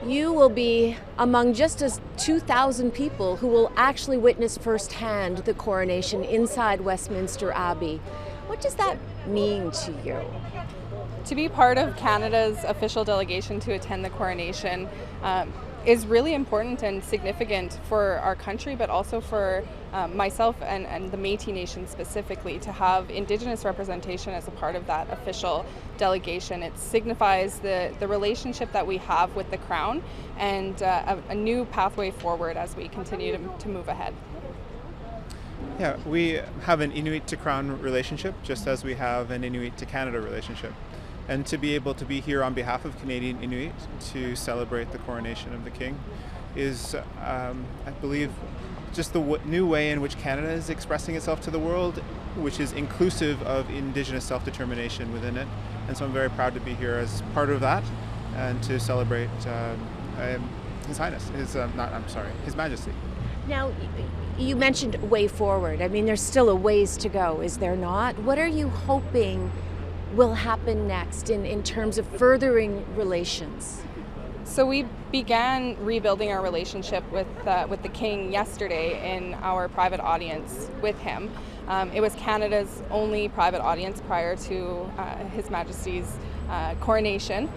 You will be among just as 2,000 people who will actually witness firsthand the coronation inside Westminster Abbey. What does that mean to you? To be part of Canada's official delegation to attend the coronation is really important and significant for our country, but also for myself and the Métis Nation specifically, to have Indigenous representation as a part of that official delegation. It signifies the relationship that we have with the Crown and a new pathway forward as we continue to move ahead. Yeah, we have an Inuit to Crown relationship, just as we have an Inuit to Canada relationship. And to be able to be here on behalf of Canadian Inuit to celebrate the coronation of the King is, I believe, just the new way in which Canada is expressing itself to the world, which is inclusive of Indigenous self-determination within it. And so I'm very proud to be here as part of that and to celebrate His Highness, His Majesty. Now, you mentioned way forward. I mean, there's still a ways to go, is there not? What are you hoping will happen next in terms of furthering relations? So we began rebuilding our relationship with the King yesterday in our private audience with him. It was Canada's only private audience prior to His Majesty's coronation.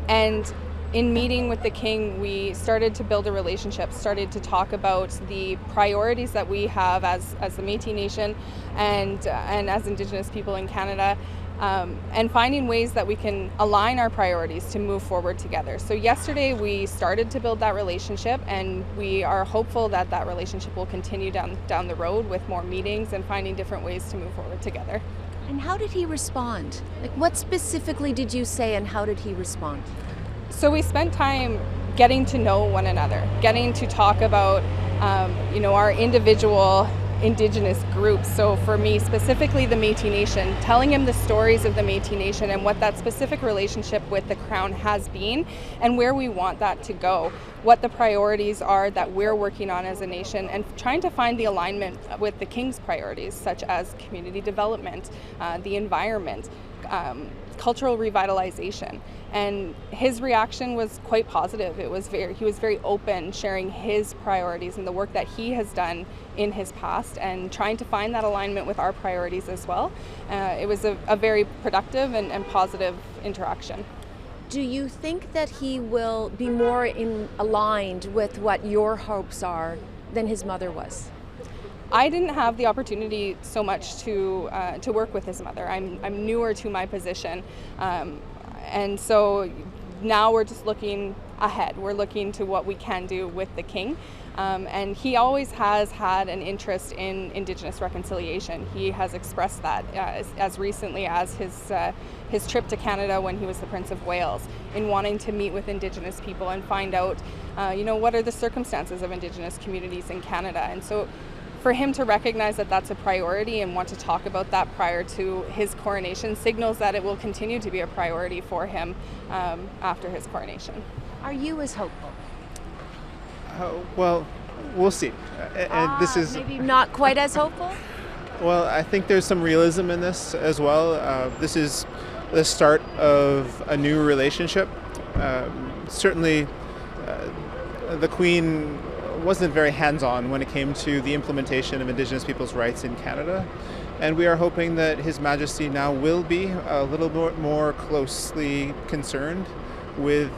And in meeting with the King, we started to build a relationship, started to talk about the priorities that we have as the Métis Nation and as Indigenous people in Canada, and finding ways that we can align our priorities to move forward together. So yesterday we started to build that relationship, and we are hopeful that that relationship will continue down the road with more meetings and finding different ways to move forward together. And how did he respond? Like, what specifically did you say and how did he respond? So we spent time getting to know one another, getting to talk about our individual Indigenous groups. So for me, specifically the Métis Nation, telling him the stories of the Métis Nation and what that specific relationship with the Crown has been and where we want that to go, what the priorities are that we're working on as a nation, and trying to find the alignment with the King's priorities, such as community development, the environment, cultural revitalization. And his reaction was quite positive. He was very open, sharing his priorities and the work that he has done in his past and trying to find that alignment with our priorities as well. It was a very productive and positive interaction. Do you think that he will be more aligned with what your hopes are than his mother was? I didn't have the opportunity so much to work with his mother. I'm newer to my position, and so now we're just looking ahead. We're looking to what we can do with the King, and he always has had an interest in Indigenous reconciliation. He has expressed that as recently as his trip to Canada when he was the Prince of Wales, in wanting to meet with Indigenous people and find out, what are the circumstances of Indigenous communities in Canada. And so for him to recognize that that's a priority and want to talk about that prior to his coronation signals that it will continue to be a priority for him after his coronation. Are you as hopeful? Well, we'll see. And this is maybe not quite as hopeful? Well, I think there's some realism in this as well. This is the start of a new relationship. Certainly, the Queen wasn't very hands-on when it came to the implementation of Indigenous people's rights in Canada. And we are hoping that His Majesty now will be a little bit more closely concerned with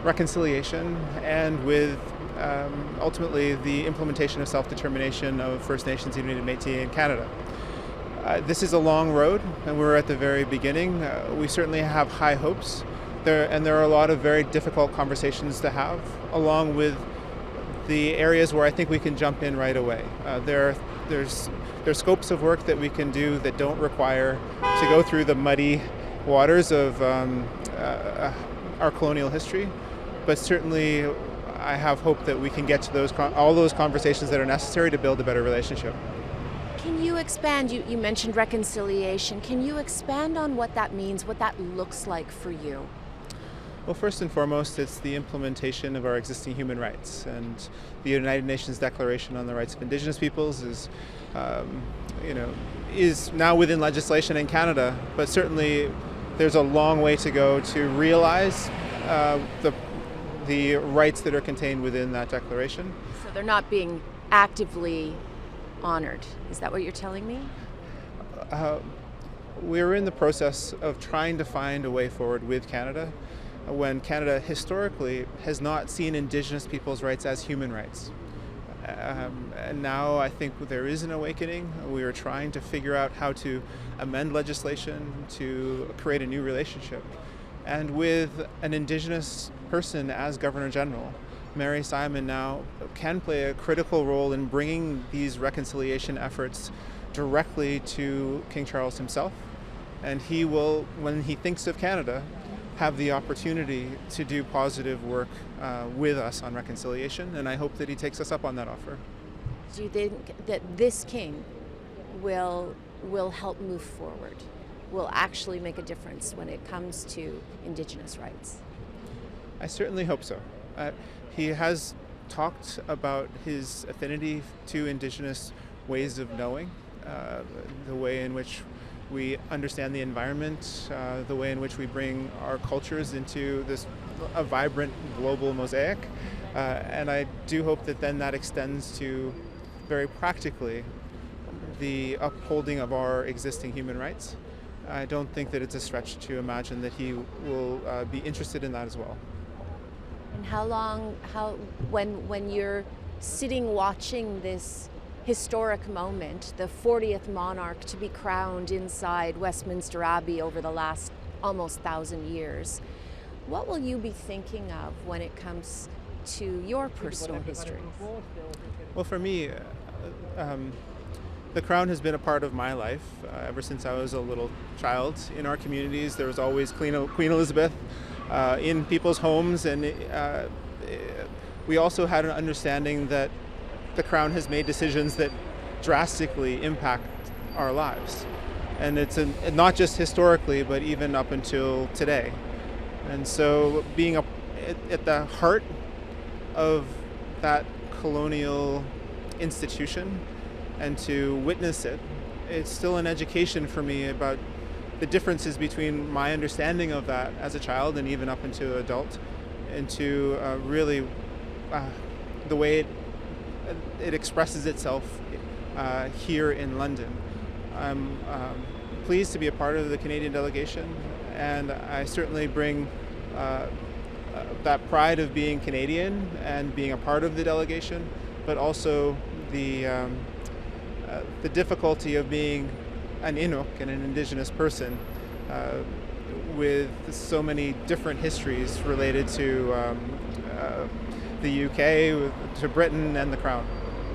reconciliation and with ultimately the implementation of self-determination of First Nations, Inuit and Métis in Canada. This is a long road, and we're at the very beginning. We certainly have high hopes. There are a lot of very difficult conversations to have, along with the areas where I think we can jump in right away. There's scopes of work that we can do that don't require to go through the muddy waters of our colonial history, but certainly I have hope that we can get to all those conversations that are necessary to build a better relationship. Can you expand? You mentioned reconciliation. Can you expand on what that means, what that looks like for you? Well, first and foremost, it's the implementation of our existing human rights, and the United Nations Declaration on the Rights of Indigenous Peoples is now within legislation in Canada, but certainly there's a long way to go to realize the rights that are contained within that declaration. So they're not being actively honored. Is that what you're telling me? We're in the process of trying to find a way forward with Canada when Canada historically has not seen Indigenous people's rights as human rights. And now I think there is an awakening. We are trying to figure out how to amend legislation to create a new relationship. And with an Indigenous person as Governor General, Mary Simon now can play a critical role in bringing these reconciliation efforts directly to King Charles himself. And he will, when he thinks of Canada, have the opportunity to do positive work with us on reconciliation, and I hope that he takes us up on that offer. Do you think that this king will help move forward, will actually make a difference when it comes to Indigenous rights? I certainly hope so. He has talked about his affinity to Indigenous ways of knowing, the way in which we understand the environment, the way in which we bring our cultures into a vibrant global mosaic. And I do hope that then that extends to, very practically, the upholding of our existing human rights. I don't think that it's a stretch to imagine that he will be interested in that as well. And when you're sitting watching this historic moment, the 40th monarch to be crowned inside Westminster Abbey over the last almost 1,000 years, what will you be thinking of when it comes to your personal history? Well, for me, the crown has been a part of my life ever since I was a little child. In our communities, there was always Queen Elizabeth in people's homes, and we also had an understanding that the crown has made decisions that drastically impact our lives. And it's not just historically, but even up until today. And so being at the heart of that colonial institution and to witness it, it's still an education for me about the differences between my understanding of that as a child and even up into adult, and to really the way it expresses itself here in London. I'm pleased to be a part of the Canadian delegation, and I certainly bring that pride of being Canadian and being a part of the delegation, but also the difficulty of being an Inuk and an Indigenous person with so many different histories related to the UK, to Britain and the Crown.